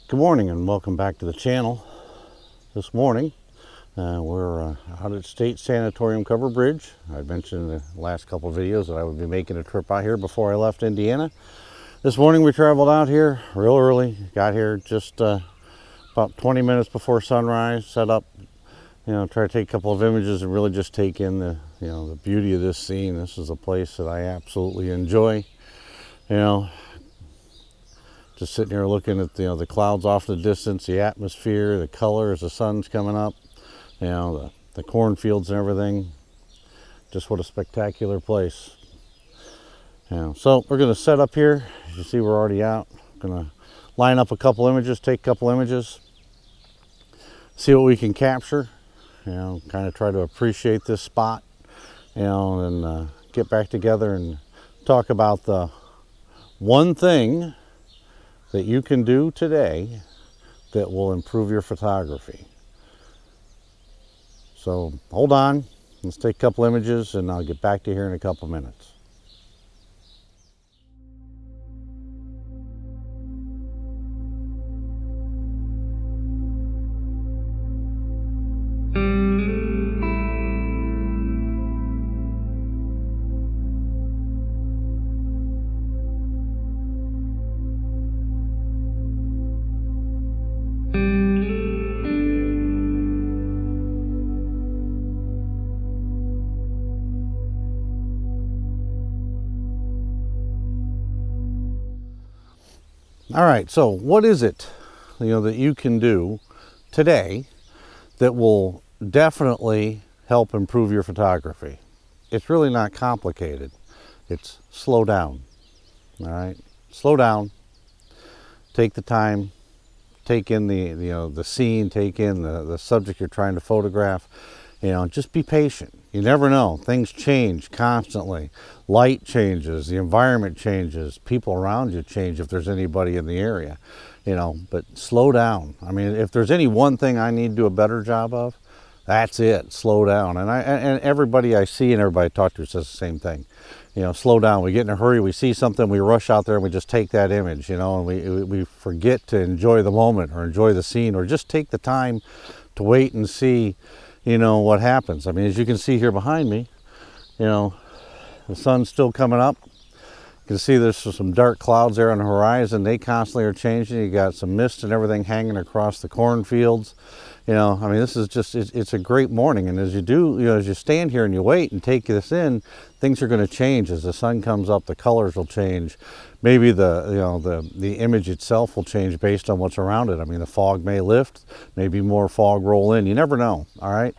Good morning and welcome back to the channel. This morning we're out at State Sanitorium Covered Bridge. I mentioned in the last couple of videos that I would be making a trip out here before I left Indiana. This morning we traveled out here real early, got here just about 20 minutes before sunrise, set up, try to take a couple of images and really just take in the beauty of this scene. This is a place that I absolutely enjoy. Just sitting here looking at the clouds off in the distance, the atmosphere, the colors, the sun's coming up, the cornfields and everything. Just what a spectacular place. So we're going to set up here. As you see, we're already out. Going to line up a couple images, take a couple images, see what we can capture. Kind of try to appreciate this spot, and get back together and talk about the one thing that you can do today that will improve your photography. So hold on, let's take a couple images and I'll get back to you here in a couple minutes. All right, so what is it, that you can do today that will definitely help improve your photography? It's really not complicated. It's slow down. All right, slow down. Take the time. Take in the scene. Take in the subject you're trying to photograph. Just be patient. You never know. Things change constantly. Light changes, the environment changes, people around you change if there's anybody in the area, but slow down. I mean, if there's any one thing I need to do a better job of, that's it, slow down. And everybody I see and everybody I talk to says the same thing. Slow down. We get in a hurry, we see something, we rush out there and we just take that image, and we forget to enjoy the moment or enjoy the scene or just take the time to wait and see what happens. I mean, as you can see here behind me, the sun's still coming up. You can see there's some dark clouds there on the horizon. They constantly are changing. You got some mist and everything hanging across the cornfields. I mean, this is just, it's a great morning. And as you do, as you stand here and you wait and take this in, things are going to change. As the sun comes up, the colors will change. Maybe the image itself will change based on what's around it. I mean, the fog may lift, maybe more fog roll in. You never know, all right?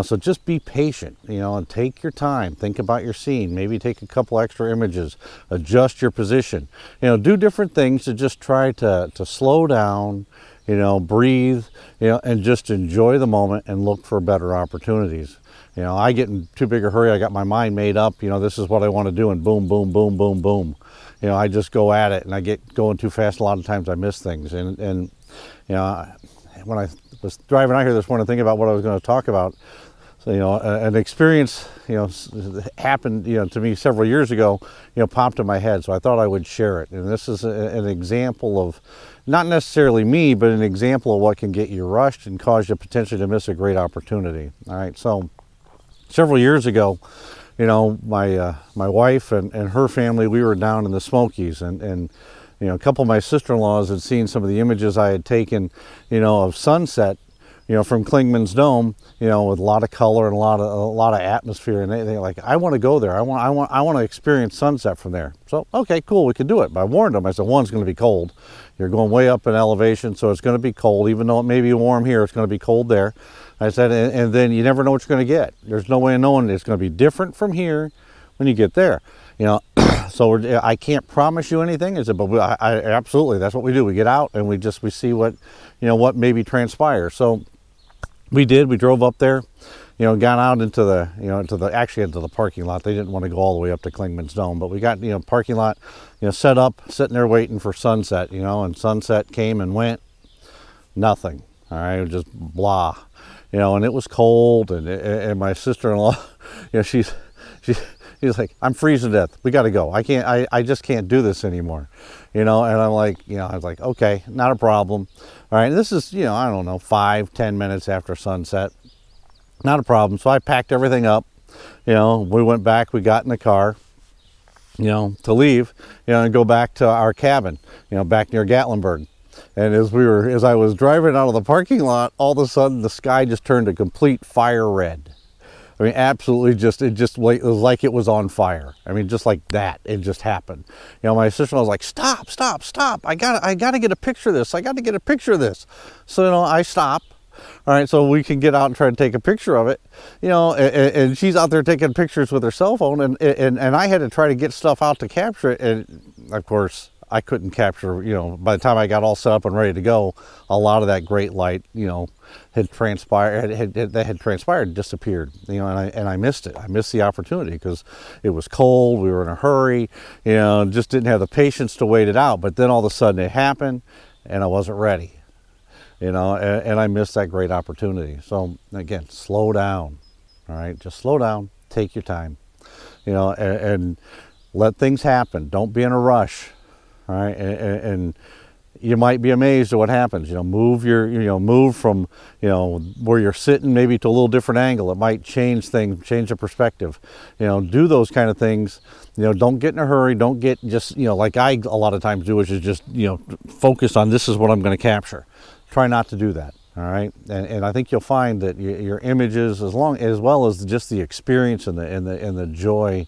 So just be patient, and take your time. Think about your scene. Maybe take a couple extra images. Adjust your position. Do different things to just try to slow down, breathe, and just enjoy the moment and look for better opportunities. I get in too big a hurry. I got my mind made up. This is what I want to do, and boom, boom, boom, boom, boom. I just go at it, and I get going too fast. A lot of times I miss things. And when I was driving out here this morning thinking about what I was going to talk about, so, an experience, happened, to me several years ago, popped in my head. So I thought I would share it. And this is an example of, not necessarily me, but an example of what can get you rushed and cause you potentially to miss a great opportunity. All right. So several years ago, my wife and her family, we were down in the Smokies, and a couple of my sister-in-laws had seen some of the images I had taken, of sunset, from Klingman's Dome, with a lot of color and a lot of atmosphere, and they're like, I want to go there. I want to experience sunset from there. So okay, cool, we could do it. But I warned them. I said, one, it's going to be cold. You're going way up in elevation, so it's going to be cold. Even though it may be warm here, it's going to be cold there. I said, and then you never know what you're going to get. There's no way of knowing. It's going to be different from here when you get there. So I can't promise you anything. I said, but I absolutely, that's what we do. We get out and we see what, what maybe transpires. So we did. We drove up there, got out into the parking lot. They didn't want to go all the way up to Klingman's Dome, but we got, parking lot, set up, sitting there waiting for sunset, and sunset came and went, nothing. All right. It was just blah, and it was cold, and my sister-in-law, she He's like, I'm freezing to death. We got to go. I just can't do this anymore. And I'm like, I was like, okay, not a problem. All right. And this is, I don't know, 5-10 minutes after sunset. Not a problem. So I packed everything up. We went back, we got in the car, to leave, and go back to our cabin, back near Gatlinburg. And as I was driving out of the parking lot, all of a sudden the sky just turned a complete fire red. I mean, absolutely it was like it was on fire. I mean, just like that, it just happened. My sister was like, stop. I gotta get a picture of this. I got to get a picture of this. So, I stop. All right, so we can get out and try to take a picture of it, and she's out there taking pictures with her cell phone, and I had to try to get stuff out to capture it, and of course I couldn't capture. By the time I got all set up and ready to go, a lot of that great light, had transpired, disappeared, and I missed it. I missed the opportunity because it was cold. We were in a hurry, just didn't have the patience to wait it out. But then all of a sudden it happened, and I wasn't ready. And I missed that great opportunity. So again, slow down. All right, just slow down, take your time, and let things happen. Don't be in a rush. All right, and you might be amazed at what happens. Move from where you're sitting maybe to a little different angle. It might change things, change the perspective. Do those kind of things. Don't get in a hurry. Don't get just like I a lot of times do, which is just focus on this is what I'm going to capture. Try not to do that. All right, and I think you'll find that your images, as well as just the experience and the joy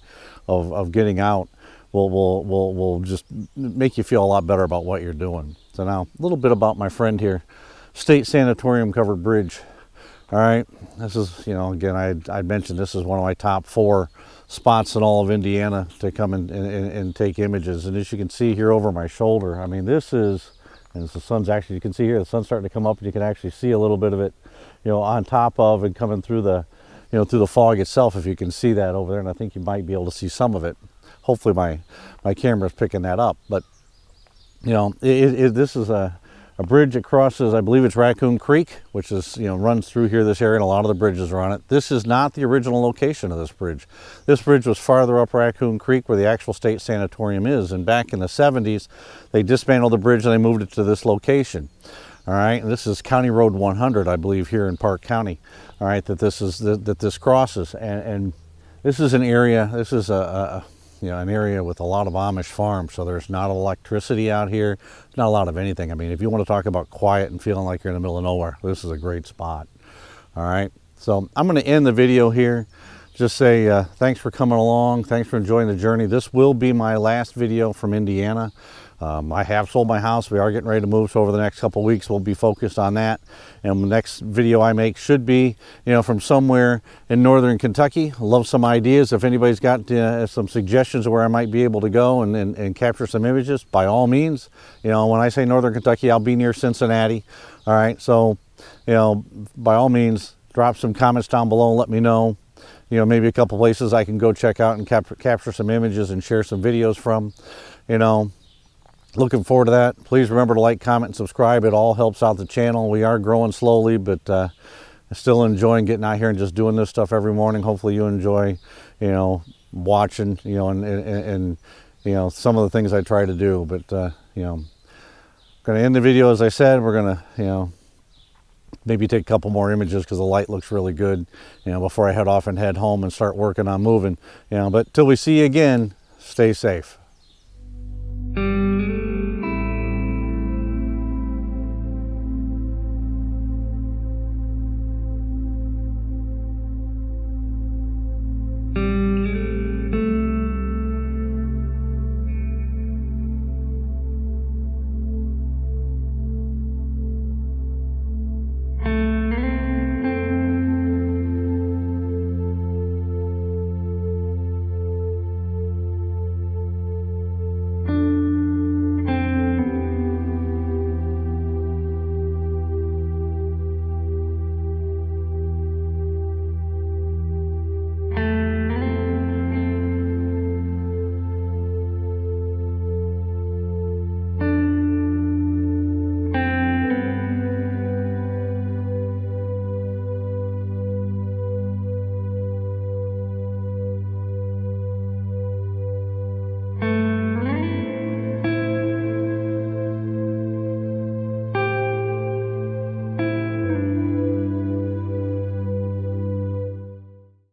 of getting out, will just make you feel a lot better about what you're doing. So now a little bit about my friend here, State Sanitorium Covered Bridge. All right, this is again I mentioned this is one of my top 4 spots in all of Indiana to come and take images. And as you can see here over my shoulder, I mean this is. And the sun's actually, you can see here, the sun's starting to come up, and you can actually see a little bit of it, on top of and coming through the, through the fog itself, if you can see that over there. And I think you might be able to see some of it. Hopefully my camera's picking that up. But, this is a bridge that crosses, I believe it's Raccoon Creek, which is, runs through here, this area, and a lot of the bridges are on it. This is not the original location of this bridge. This bridge was farther up Raccoon Creek where the actual State Sanatorium is. And back in the 70s, they dismantled the bridge and they moved it to this location. All right, and this is County Road 100, I believe, here in Park County. All right, that this crosses. And this is an area, this is an area with a lot of Amish farms, so there's not electricity out here, not a lot of anything. I mean, if you want to talk about quiet and feeling like you're in the middle of nowhere, this is a great spot. All right, so I'm going to end the video here. Just say thanks for coming along, thanks for enjoying the journey. This will be my last video from Indiana. I have sold my house. We are getting ready to move, so over the next couple of weeks we'll be focused on that. And the next video I make should be, from somewhere in northern Kentucky. Love some ideas. If anybody's got some suggestions of where I might be able to go and capture some images, by all means. When I say northern Kentucky, I'll be near Cincinnati. All right, so by all means, drop some comments down below and let me know. Maybe a couple places I can go check out and capture some images and share some videos from. Looking forward to that. Please remember to like, comment, and subscribe. It all helps out the channel. We are growing slowly, but still enjoying getting out here and just doing this stuff every morning. Hopefully you enjoy, watching, and some of the things I try to do. But, going to end the video, as I said. We're going to, maybe take a couple more images because the light looks really good, before I head off and head home and start working on moving. But till we see you again, stay safe.